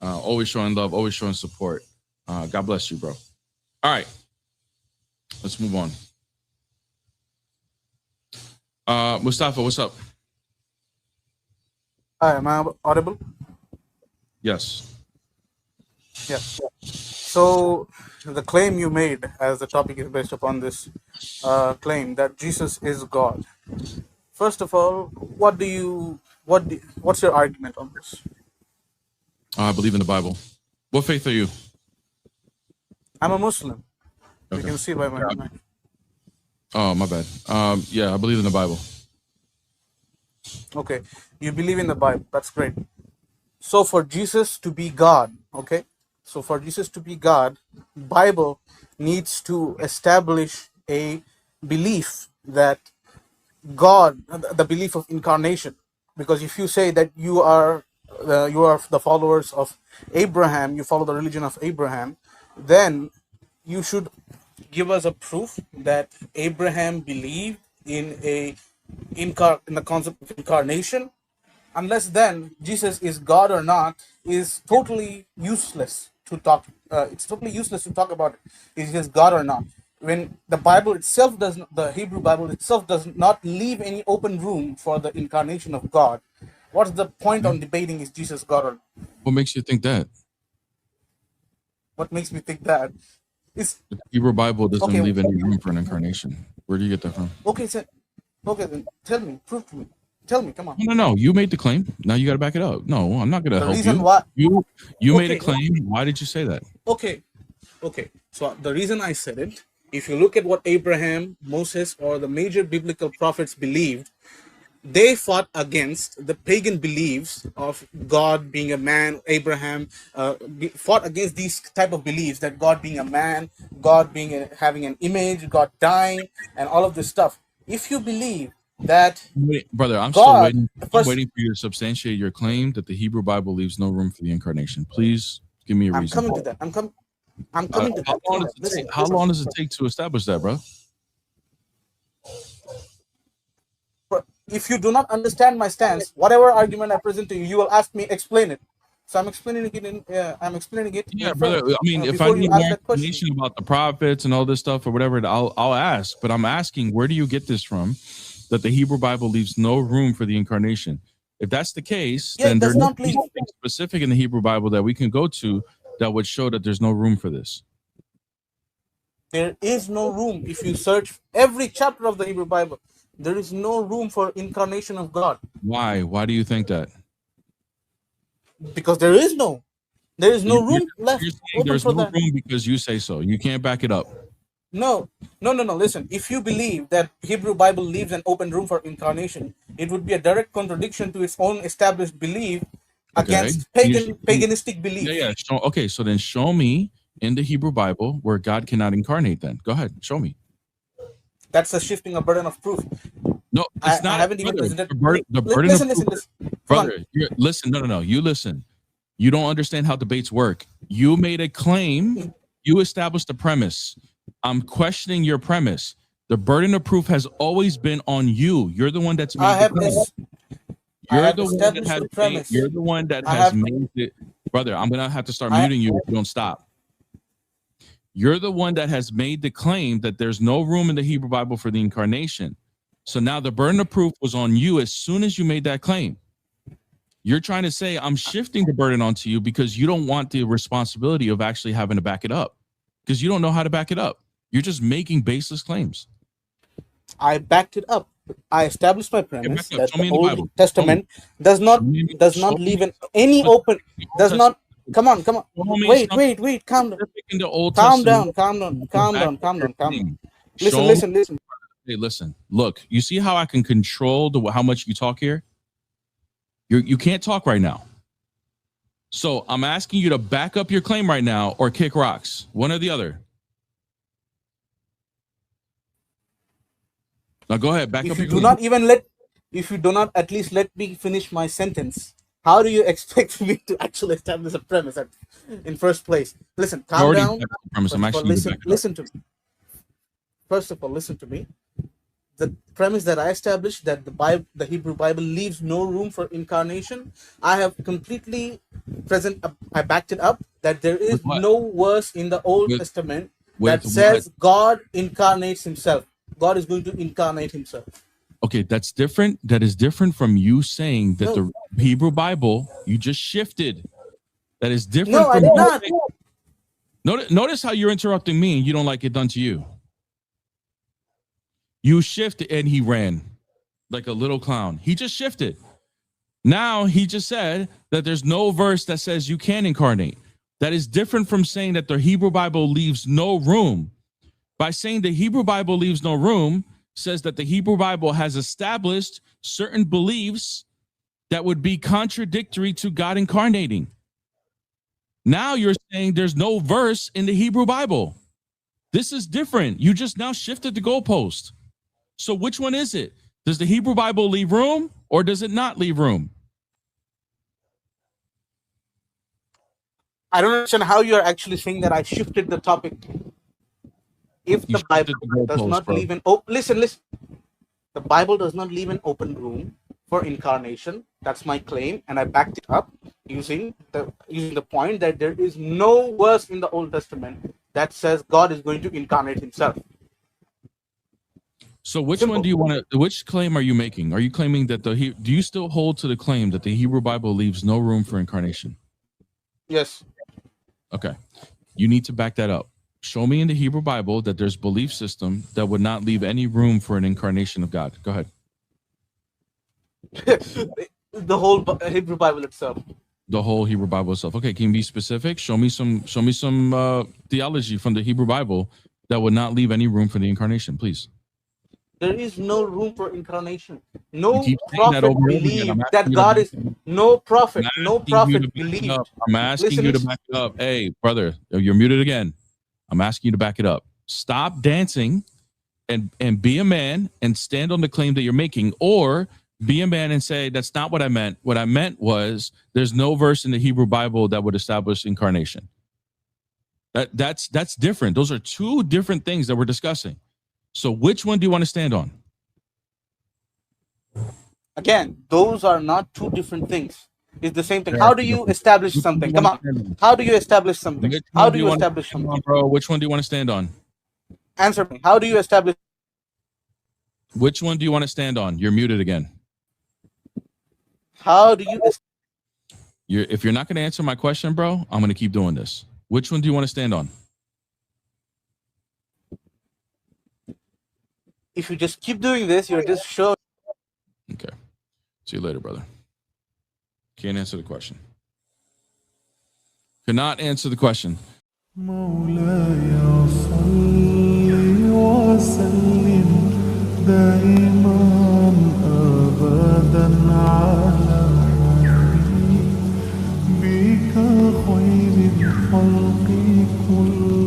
Always showing love, always showing support. God bless you, bro. All right, let's move on. Mustafa, what's up? Hi, am I audible? Yes. Yeah. So the claim you made, as the topic is based upon this claim that Jesus is God. First of all, what's your argument on this? I believe in the Bible. What faith are you? I'm a Muslim. You Okay. can see by my name. Oh, my bad. Yeah, I believe in the Bible. Okay, you believe in the Bible. That's great. So for Jesus to be God, okay? So for Jesus to be God, Bible needs to establish a belief that God, the belief of incarnation. Because if you say that you are the followers of Abraham, you follow the religion of Abraham, then you should give us a proof that Abraham believed in in the concept of incarnation. Unless then Jesus is God or not is totally useless to talk. It's totally useless to talk about is Jesus God or not. When the Bible itself does not, the Hebrew Bible itself does not leave any open room for the incarnation of God. What's the point on debating is Jesus God or not? What makes you think that? What makes me think that is The Hebrew Bible doesn't okay. leave any room for an incarnation. Where do you get that from? Okay, so, okay, then tell me, prove to me. Tell me, come on. No. You made the claim. Now you got to back it up. No, I'm not going to The help reason you. why. You made a Okay, claim. Why did you say that? okay. So the reason I said it, if you look at what Abraham, Moses, or the major biblical prophets believed, they fought against the pagan beliefs of God being a man. Abraham fought against these type of beliefs that God being a man, God being having an image, God dying, and all of this stuff. If you believe that Wait, brother, I'm still God, waiting. I'm first, waiting for you to substantiate your claim that the Hebrew Bible leaves no room for the incarnation. Please give me a I'm reason. coming to that. I'm coming to that. How long does it take? How long does it take to establish that, bro? If you do not understand my stance, whatever argument I present to you, you will ask me explain it. So I'm explaining it in. I'm explaining it Yeah, in brother. front I mean, if I before you need ask more that question. information about the prophets and all this stuff or whatever, I'll ask. But I'm asking, where do you get this from? That the Hebrew Bible leaves no room for the incarnation. If that's the case, Yeah, then it does there's not leave. nothing specific in the Hebrew Bible that we can go to that would show that there's no room for this. There is no room. If you search every chapter of the Hebrew Bible, there is no room for incarnation of God. Why? Why do you think that? Because there is no room left You're saying open there's for no that. room because you say so. You can't back it up. No. Listen, if you believe that Hebrew Bible leaves an open room for incarnation, it would be a direct contradiction to its own established belief Okay. against paganistic belief. Yeah. Okay. So then show me in the Hebrew Bible where God cannot incarnate then. Go ahead. Show me. That's a shifting a burden of proof. No, it's not. I haven't even Brother, presented. the burden Listen. of proof, brother. Listen. No. You listen. You don't understand how debates work. You made a claim. You established a premise. I'm questioning your premise. The burden of proof has always been on you. You're the one that's made the claim. You're the one that has made it. Brother, I'm going to have to start muting you if you don't stop. You're the one that has made the claim that there's no room in the Hebrew Bible for the incarnation. So now the burden of proof was on you as soon as you made that claim. You're trying to say I'm shifting the burden onto you because you don't want the responsibility of actually having to back it up because you don't know how to back it up. You're just making baseless claims. I backed it up. I established my premise that the Old Testament does not leave any open. Does not. Come on. Wait. Calm down. Listen. Hey, listen. Look, you see how I can control how much you talk here? You can't talk right now. So I'm asking you to back up your claim right now or kick rocks. One or the other. Now go ahead. Back up your claim. If you do not at least let me finish my sentence, how do you expect me to actually establish a premise in first place? Listen, calm down. Listen to me. First of all, listen to me. the premise that I established, that the Hebrew Bible leaves no room for incarnation, I have completely I backed it up that there With is what? no verse in the Old With Testament with that what? says God incarnates himself. God is going to incarnate himself. Okay, that's different. That is different from you saying that No, the Hebrew Bible, you just shifted. That is different no, I from did you not. saying, notice how you're interrupting me and you don't like it done to you. You shifted and he ran like a little clown. He just shifted. Now he just said that there's no verse that says you can incarnate. That is different from saying that the Hebrew Bible leaves no room. By saying the Hebrew Bible leaves no room, says that the Hebrew Bible has established certain beliefs that would be contradictory to God incarnating. Now you're saying there's no verse in the Hebrew Bible. This is different. You just now shifted the goalpost. So which one is it? Does the Hebrew Bible leave room or does it not leave room? I don't understand how you are actually saying that I shifted the topic. If You the Bible shifted the does goalpost, not bro. leave an listen, the Bible does not leave an open room for incarnation. That's my claim, and I backed it up using the point that there is no verse in the Old Testament that says God is going to incarnate himself. So which Simple. one do you want to, which claim are you making? Are you claiming that do you still hold to the claim that the Hebrew Bible leaves no room for incarnation? Yes. Okay. You need to back that up. Show me in the Hebrew Bible that there's belief system that would not leave any room for an incarnation of God. Go ahead. The whole Hebrew Bible itself. The whole Hebrew Bible itself. Okay, can you be specific? Show me some theology from the Hebrew Bible that would not leave any room for the incarnation, please. There is no room for incarnation. You No keep saying that prophet over and over again. believed that God is no prophet. No prophet believed. I'm asking Listen, you to back it up. Hey, brother, you're muted again. I'm asking you to back it up. Stop dancing and be a man and stand on the claim that you're making, or be a man and say that's not what I meant. What I meant was there's no verse in the Hebrew Bible that would establish incarnation. That's different. Those are two different things that we're discussing. So which one do you want to stand on? again, those are not two different things. It's the same thing. How do you establish something? Come on. How do you establish something? How do you establish something? Bro, which one do you want to stand on? Answer me. How do you establish? Which one do you want to stand on? You're muted again. How do you? If you're not going to answer my question, bro, I'm going to keep doing this. Which one do you want to stand on? If you just keep doing this, you're just showing. Okay. See you later, brother. Can't answer the question. Cannot answer the question. مولاي صل وسلم دائما أبدا على حبيبك خير الخلق كلهم